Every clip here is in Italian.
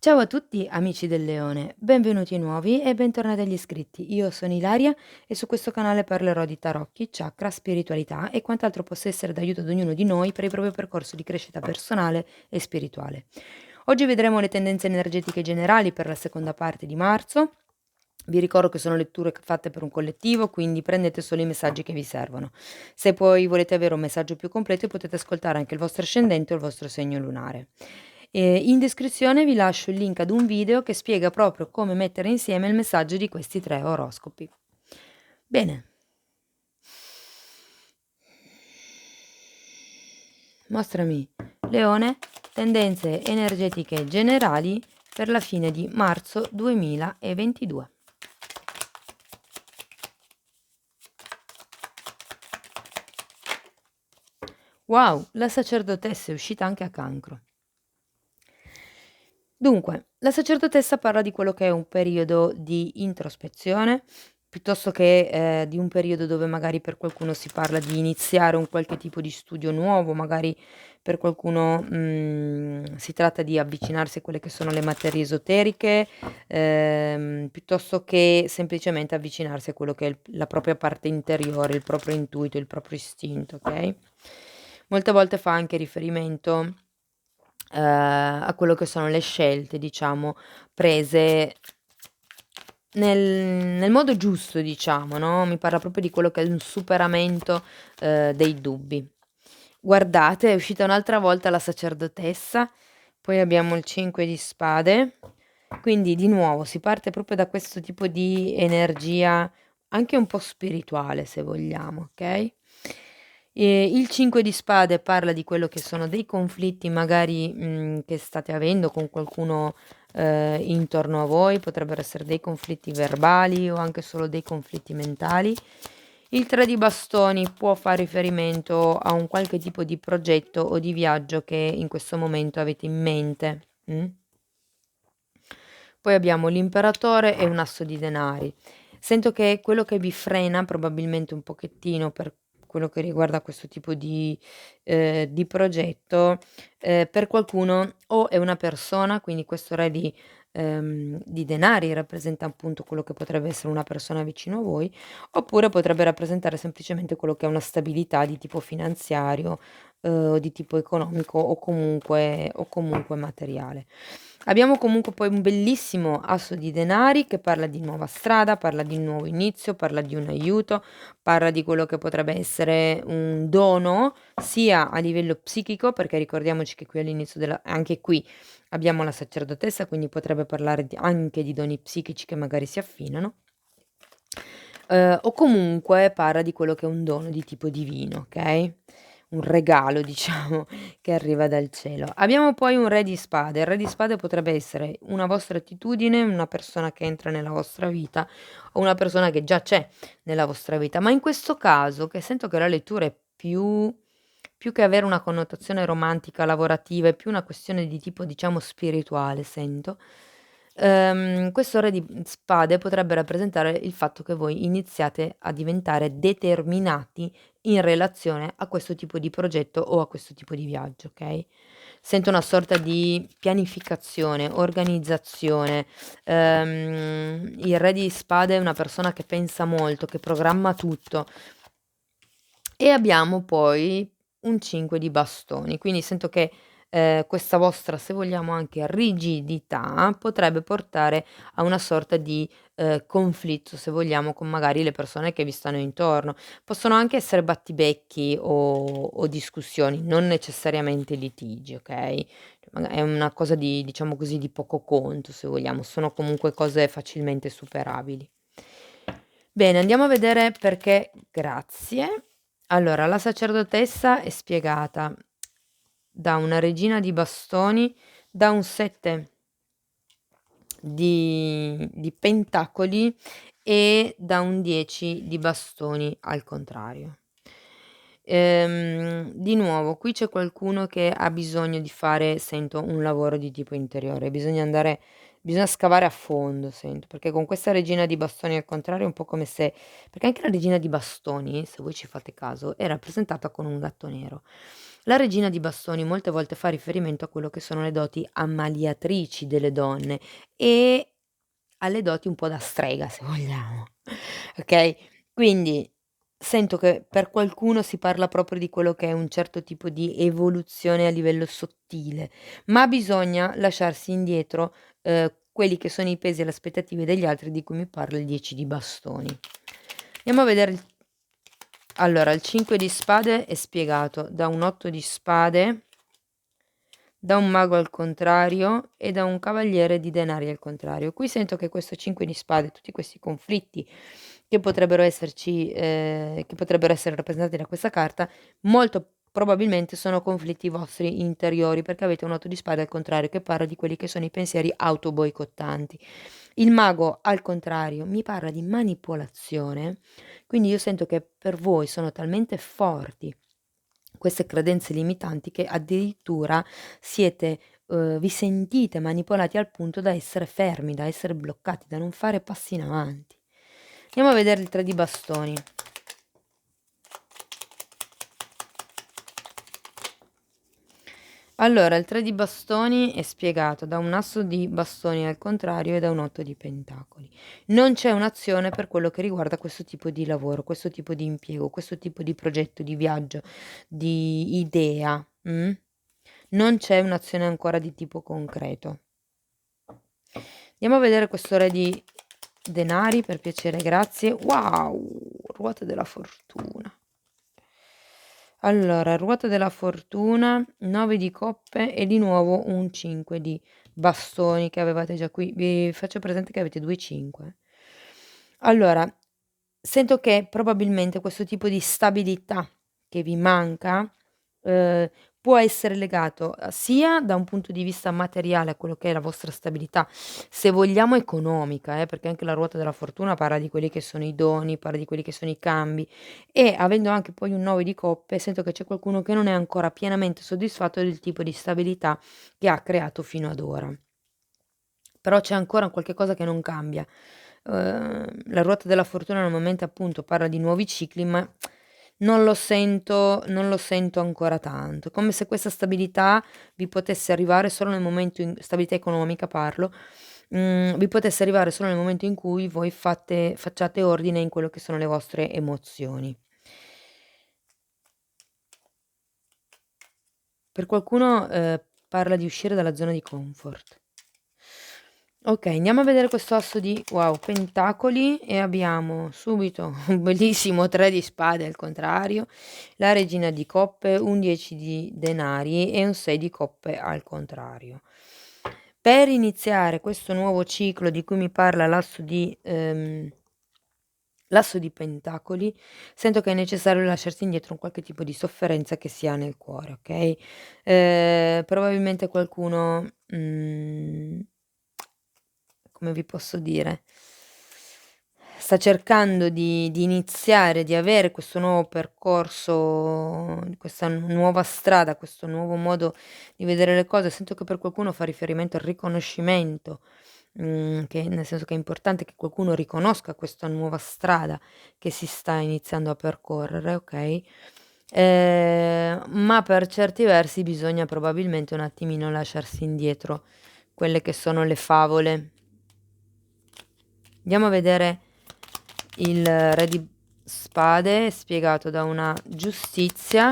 Ciao a tutti amici del leone, benvenuti nuovi e bentornati agli iscritti. Io sono Ilaria e su questo canale parlerò di tarocchi, chakra, spiritualità e quant'altro possa essere d'aiuto ad ognuno di noi per il proprio percorso di crescita personale e spirituale. Oggi vedremo le tendenze energetiche generali per la seconda parte di marzo. Vi ricordo che sono letture fatte per un collettivo, quindi prendete solo i messaggi che vi servono. Se poi volete avere un messaggio più completo, potete ascoltare anche il vostro ascendente o il vostro segno lunare. In descrizione vi lascio il link ad un video che spiega proprio come mettere insieme il messaggio di questi 3 oroscopi. Bene. Mostrami, Leone, tendenze energetiche generali per la fine di marzo 2022. Wow, la sacerdotessa è uscita anche a Cancro. Dunque, la sacerdotessa parla di quello che è un periodo di introspezione, piuttosto che, di un periodo dove magari per qualcuno si parla di iniziare un qualche tipo di studio nuovo, magari per qualcuno, si tratta di avvicinarsi a quelle che sono le materie esoteriche, piuttosto che semplicemente avvicinarsi a quello che è la propria parte interiore, il proprio intuito, il proprio istinto, okay? Molte volte fa anche riferimento a quello che sono le scelte, diciamo, prese nel modo giusto, diciamo, no, mi parla proprio di quello che è un superamento, dei dubbi. Guardate, è uscita un'altra volta la sacerdotessa, poi abbiamo il 5 di spade, quindi di nuovo si parte proprio da questo tipo di energia anche un po' spirituale, se vogliamo, okay? Il 5 di spade parla di quello che sono dei conflitti magari, che state avendo con qualcuno, intorno a voi, potrebbero essere dei conflitti verbali o anche solo dei conflitti mentali. Il 3 di bastoni può far riferimento a un qualche tipo di progetto o di viaggio che in questo momento avete in mente, mh? Poi abbiamo l'imperatore e un asso di denari. Sento che quello che vi frena probabilmente un pochettino per quello che riguarda questo tipo di progetto, per qualcuno o è una persona, quindi questo re di denari rappresenta appunto quello che potrebbe essere una persona vicino a voi, oppure potrebbe rappresentare semplicemente quello che è una stabilità di tipo finanziario, o di tipo economico o comunque materiale. Abbiamo comunque poi un bellissimo asso di denari che parla di nuova strada, parla di un nuovo inizio, parla di un aiuto, parla di quello che potrebbe essere un dono sia a livello psichico, perché ricordiamoci che qui all'inizio anche qui abbiamo la sacerdotessa, quindi potrebbe parlare anche di doni psichici che magari si affinano, o comunque parla di quello che è un dono di tipo divino, okay? Un regalo diciamo che arriva dal cielo. Abbiamo poi un re di spade. Il re di spade potrebbe essere una vostra attitudine, una persona che entra nella vostra vita o una persona che già c'è nella vostra vita, ma in questo caso che sento che la lettura è più che avere una connotazione romantica, lavorativa, è più una questione di tipo diciamo spirituale sento. Questo re di spade potrebbe rappresentare il fatto che voi iniziate a diventare determinati in relazione a questo tipo di progetto o a questo tipo di viaggio, okay? Sento una sorta di pianificazione, organizzazione. Il re di spade è una persona che pensa molto, che programma tutto. E abbiamo poi un 5 di bastoni, quindi sento che, questa vostra, se vogliamo anche rigidità, potrebbe portare a una sorta di, conflitto, se vogliamo, con magari le persone che vi stanno intorno. Possono anche essere battibecchi o discussioni, non necessariamente litigi, okay, è una cosa di diciamo così, di poco conto, se vogliamo, sono comunque cose facilmente superabili. Bene, andiamo a vedere perché grazie. Allora, la sacerdotessa è spiegata da una regina di bastoni, da un 7 di pentacoli e da un 10 di bastoni al contrario. Di nuovo, qui c'è qualcuno che ha bisogno di fare, sento, un lavoro di tipo interiore, bisogna scavare a fondo, sento, perché con questa regina di bastoni al contrario è un po' come se perché anche la regina di bastoni, se voi ci fate caso, è rappresentata con un gatto nero. La regina di bastoni molte volte fa riferimento a quello che sono le doti ammaliatrici delle donne e alle doti un po' da strega, se vogliamo, okay, quindi sento che per qualcuno si parla proprio di quello che è un certo tipo di evoluzione a livello sottile, ma bisogna lasciarsi indietro, quelli che sono i pesi e le aspettative degli altri di cui mi parla il 10 di bastoni. Andiamo a vedere il 5 di spade è spiegato da un 8 di spade, da un mago al contrario e da un cavaliere di denari al contrario. Qui sento che questo 5 di spade, tutti questi conflitti che potrebbero esserci, che potrebbero essere rappresentati da questa carta, molto probabilmente sono conflitti vostri interiori, perché avete un 8 di spade al contrario che parla di quelli che sono i pensieri autoboicottanti. Il mago al contrario mi parla di manipolazione, quindi io sento che per voi sono talmente forti queste credenze limitanti che addirittura vi sentite manipolati al punto da essere fermi, da essere bloccati, da non fare passi in avanti. Andiamo a vedere il 3 di bastoni. Allora, il 3 di bastoni è spiegato da un asso di bastoni al contrario e da un 8 di pentacoli. Non c'è un'azione per quello che riguarda questo tipo di lavoro, questo tipo di impiego, questo tipo di progetto, di viaggio, di idea. Non c'è un'azione ancora di tipo concreto. Andiamo a vedere questo re di denari, per piacere, grazie. Wow, ruota della fortuna. Allora, ruota della fortuna, 9 di coppe e di nuovo un 5 di bastoni che avevate già qui. Vi faccio presente che avete 2 5. Allora, sento che probabilmente questo tipo di stabilità che vi manca, uhm, può essere legato, sia da un punto di vista materiale a quello che è la vostra stabilità, se vogliamo economica, perché anche la ruota della fortuna parla di quelli che sono i doni, parla di quelli che sono i cambi e avendo anche poi un 9 di coppe, sento che c'è qualcuno che non è ancora pienamente soddisfatto del tipo di stabilità che ha creato fino ad ora. Però c'è ancora un qualche cosa che non cambia. La ruota della fortuna normalmente appunto parla di nuovi cicli, ma non lo sento ancora tanto. Come se questa stabilità vi potesse arrivare solo nel momento in stabilità economica parlo, vi potesse arrivare solo nel momento in cui voi facciate ordine in quello che sono le vostre emozioni. Per qualcuno, parla di uscire dalla zona di comfort. Okay, andiamo a vedere questo asso di wow, pentacoli e abbiamo subito un bellissimo 3 di spade al contrario, la regina di coppe, un 10 di denari e un 6 di coppe al contrario. Per iniziare questo nuovo ciclo di cui mi parla l'asso di pentacoli, sento che è necessario lasciarsi indietro un qualche tipo di sofferenza che si ha nel cuore, okay, probabilmente qualcuno, come vi posso dire, sta cercando di iniziare, di avere questo nuovo percorso, questa nuova strada, questo nuovo modo di vedere le cose. Sento che per qualcuno fa riferimento al riconoscimento, che nel senso che è importante che qualcuno riconosca questa nuova strada che si sta iniziando a percorrere, okay, ma per certi versi bisogna probabilmente un attimino lasciarsi indietro quelle che sono le favole. Andiamo a vedere il re di spade spiegato da una giustizia.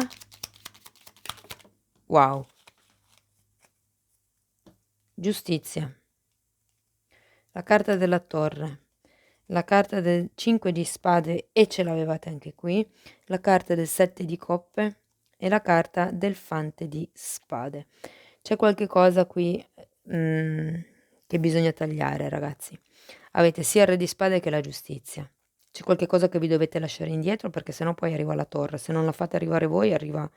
Wow, giustizia, la carta della torre, la carta del 5 di spade e ce l'avevate anche qui, la carta del 7 di coppe e la carta del fante di spade. C'è qualche cosa qui, che bisogna tagliare ragazzi. Avete sia il re di spade che la giustizia. C'è qualche cosa che vi dovete lasciare indietro perché se no poi arriva la torre. Se non la fate arrivare voi arriva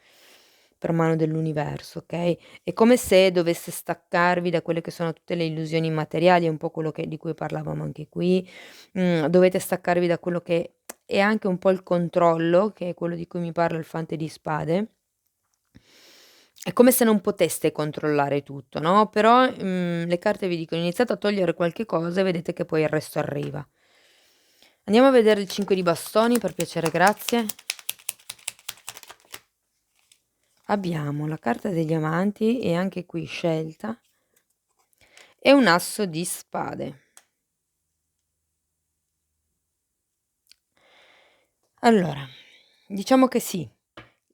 per mano dell'universo, okay, è come se dovesse staccarvi da quelle che sono tutte le illusioni materiali, è un po' quello che di cui parlavamo anche qui, dovete staccarvi da quello che e anche un po' il controllo, che è quello di cui mi parla il Fante di Spade. È come se non poteste controllare tutto, no, però, le carte vi dicono: iniziate a togliere qualche cosa e vedete che poi il resto arriva. Andiamo a vedere il 5 di bastoni, per piacere, grazie. Abbiamo la carta degli amanti e anche qui scelta, e un asso di spade. Allora, diciamo che sì,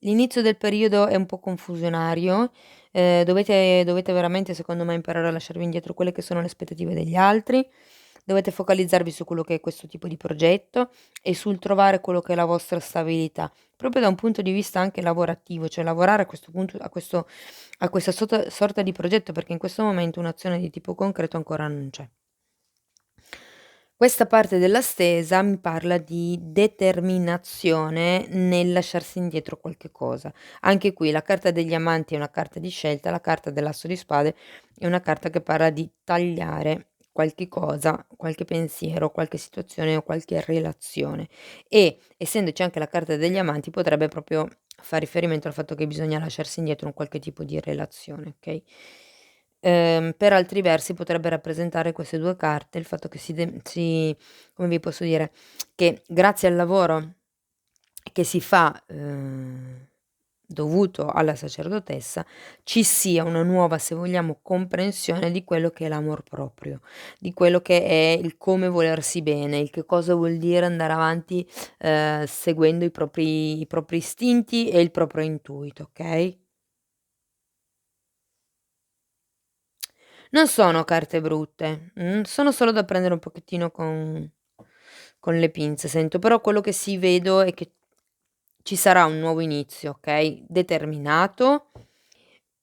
l'inizio del periodo è un po' confusionario, dovete veramente secondo me imparare a lasciarvi indietro quelle che sono le aspettative degli altri, dovete focalizzarvi su quello che è questo tipo di progetto e sul trovare quello che è la vostra stabilità, proprio da un punto di vista anche lavorativo, cioè lavorare a questo punto a questa sorta di progetto, perché in questo momento un'azione di tipo concreto ancora non c'è. Questa parte della stesa mi parla di determinazione nel lasciarsi indietro qualche cosa. Anche qui la carta degli amanti è una carta di scelta, la carta dell'asso di spade è una carta che parla di tagliare qualche cosa, qualche pensiero, qualche situazione o qualche relazione. E essendoci anche la carta degli amanti potrebbe proprio far riferimento al fatto che bisogna lasciarsi indietro un qualche tipo di relazione, okay? Per altri versi potrebbe rappresentare queste 2 carte il fatto che come vi posso dire, che grazie al lavoro che si fa, dovuto alla sacerdotessa, ci sia una nuova, se vogliamo, comprensione di quello che è l'amor proprio, di quello che è il come volersi bene, il che cosa vuol dire andare avanti, seguendo i propri istinti e il proprio intuito, okay? Non sono carte brutte, sono solo da prendere un pochettino con le pinze sento, però quello che sì vedo è che ci sarà un nuovo inizio, okay, determinato,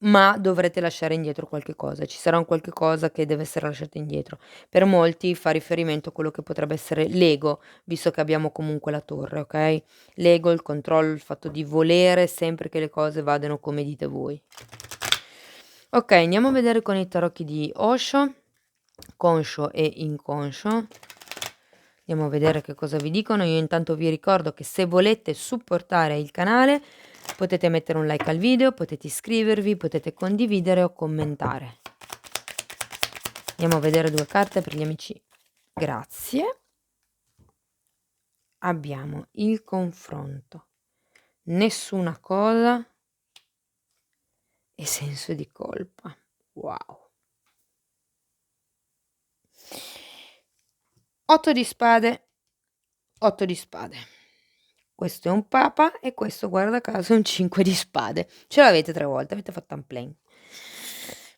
ma dovrete lasciare indietro qualche cosa. Ci sarà un qualche cosa che deve essere lasciato indietro. Per molti fa riferimento a quello che potrebbe essere l'ego, visto che abbiamo comunque la torre, okay, l'ego, il controllo, il fatto di volere sempre che le cose vadano come dite voi. Okay, andiamo a vedere con i tarocchi di Osho, conscio e inconscio. Andiamo a vedere che cosa vi dicono. Io intanto vi ricordo che se volete supportare il canale potete mettere un like al video, potete iscrivervi, potete condividere o commentare. Andiamo a vedere 2 carte per gli amici. Grazie. Abbiamo il confronto, nessuna cosa e senso di colpa. Wow. 8 di spade, 8 di spade. Questo è un papa e questo, guarda caso, è un 5 di spade. Ce l'avete 3 volte, avete fatto un plein.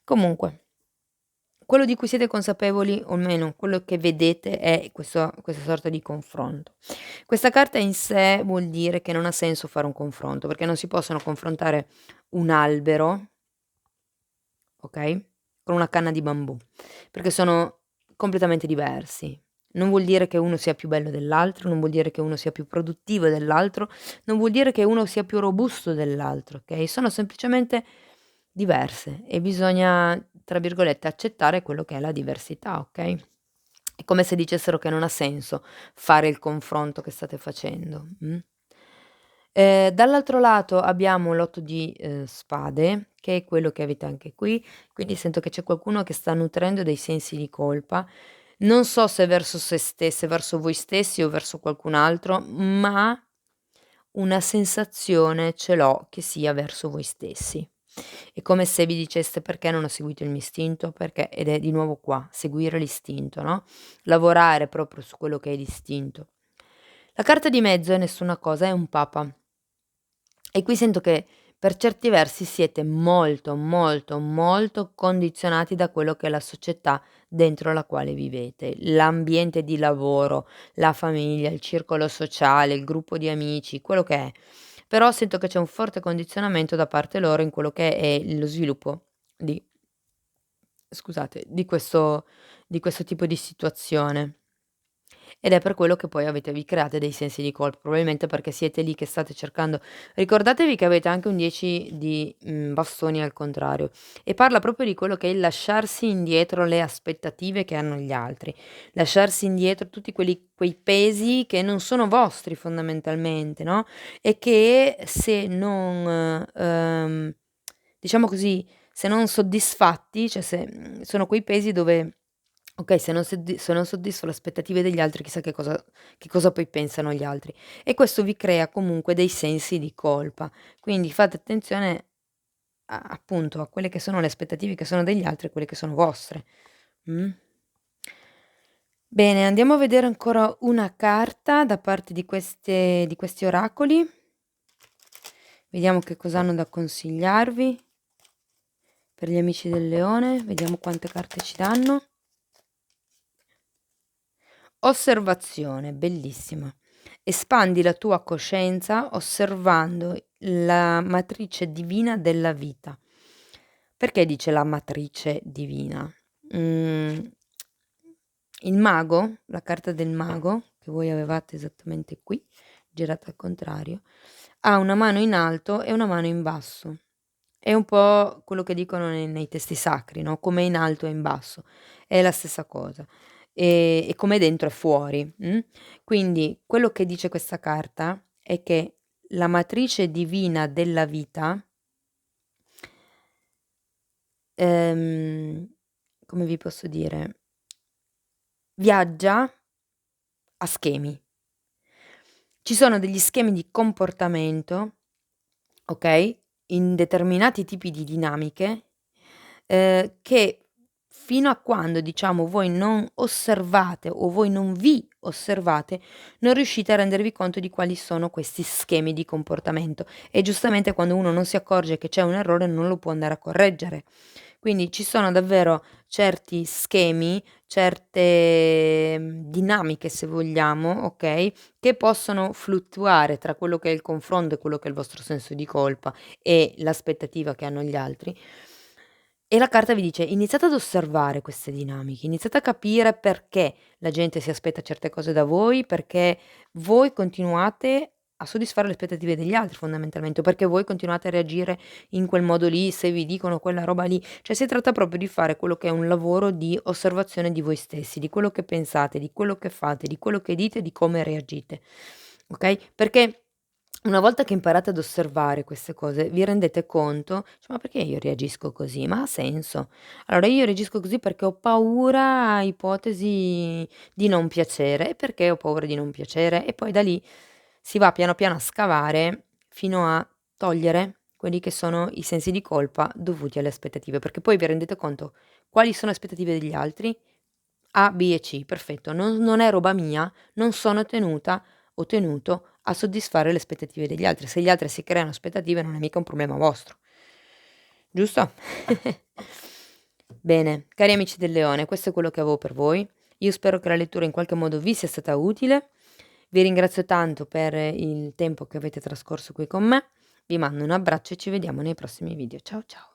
Comunque, quello di cui siete consapevoli, o almeno quello che vedete, è questa sorta di confronto. Questa carta in sé vuol dire che non ha senso fare un confronto, perché non si possono confrontare un albero, okay, con una canna di bambù, perché sono completamente diversi. Non vuol dire che uno sia più bello dell'altro, non vuol dire che uno sia più produttivo dell'altro, non vuol dire che uno sia più robusto dell'altro, okay, sono semplicemente diverse e bisogna, tra virgolette, "accettare" quello che è la diversità, okay? È come se dicessero che non ha senso fare il confronto che state facendo, Dall'altro lato abbiamo l'8 di, spade, che è quello che avete anche qui, quindi sento che c'è qualcuno che sta nutrendo dei sensi di colpa. Non so se verso se stesse, verso voi stessi o verso qualcun altro, ma una sensazione ce l'ho che sia verso voi stessi. È come se vi diceste: "Perché non ho seguito il mio istinto?" Perché ed è di nuovo qua, seguire l'istinto, no, lavorare proprio su quello che è l'istinto. La carta di mezzo è nessuna cosa, è un papa. E qui sento che per certi versi siete molto, molto, molto condizionati da quello che è la società dentro la quale vivete, l'ambiente di lavoro, la famiglia, il circolo sociale, il gruppo di amici, quello che è. Però sento che c'è un forte condizionamento da parte loro in quello che è lo sviluppo di scusate, di questo tipo di situazione. ed è per quello che poi vi create dei sensi di colpa, probabilmente perché siete lì che state cercando. Ricordatevi che avete anche un 10 di, bastoni al contrario, e parla proprio di quello che è il lasciarsi indietro le aspettative che hanno gli altri, lasciarsi indietro tutti quei pesi che non sono vostri fondamentalmente, no, e che se non, diciamo così, se non soddisfatti, cioè se sono quei pesi dove okay, se non soddisfo le aspettative degli altri chissà che cosa poi pensano gli altri. E questo vi crea comunque dei sensi di colpa. Quindi fate attenzione appunto a quelle che sono le aspettative che sono degli altri e quelle che sono vostre. Mh. Bene, andiamo a vedere ancora una carta da parte di questi oracoli. Vediamo che cosa hanno da consigliarvi per gli amici del leone, vediamo quante carte ci danno. Osservazione, bellissima. Espandi la tua coscienza osservando la matrice divina della vita. Perché dice la matrice divina? Mhmm, il mago, la carta del mago, che voi avevate esattamente qui, girata al contrario, ha una mano in alto e una mano in basso. È un po' quello che dicono nei testi sacri, no, come in alto e in basso, è la stessa cosa. E come dentro e fuori, Quindi quello che dice questa carta è che la matrice divina della vita, ehm, come vi posso dire, viaggia a schemi. Ci sono degli schemi di comportamento, okay, in determinati tipi di dinamiche, che fino a quando, diciamo, voi non osservate o voi non vi osservate, non riuscite a rendervi conto di quali sono questi schemi di comportamento e giustamente quando uno non si accorge che c'è un errore non lo può andare a correggere. Quindi ci sono davvero certi schemi, certe, dinamiche se vogliamo, okay, che possono fluttuare tra quello che è il confronto e quello che è il vostro senso di colpa e l'aspettativa che hanno gli altri. E la carta vi dice: iniziate ad osservare queste dinamiche, iniziate a capire perché la gente si aspetta certe cose da voi, perché voi continuate a soddisfare le aspettative degli altri fondamentalmente, o perché voi continuate a reagire in quel modo lì, se vi dicono quella roba lì. Cioè si tratta proprio di fare quello che è un lavoro di osservazione di voi stessi, di quello che pensate, di quello che fate, di quello che dite, di come reagite, okay, perché una volta che imparate ad osservare queste cose, vi rendete conto, dice: "Ma perché io reagisco così? Ma ha senso. Allora io reagisco così perché ho paura, ipotesi, di non piacere. E perché ho paura di non piacere?" E poi da lì si va piano piano a scavare fino a togliere quelli che sono i sensi di colpa dovuti alle aspettative, perché poi vi rendete conto quali sono le aspettative degli altri, A, B e C, perfetto, non è roba mia, non sono tenuta o tenuto a soddisfare le aspettative degli altri. Se gli altri si creano aspettative non è mica un problema vostro, giusto? Bene, cari amici del leone, questo è quello che avevo per voi. Io spero che la lettura in qualche modo vi sia stata utile. Vi ringrazio tanto per il tempo che avete trascorso qui con me. Vi mando un abbraccio e ci vediamo nei prossimi video. Ciao ciao.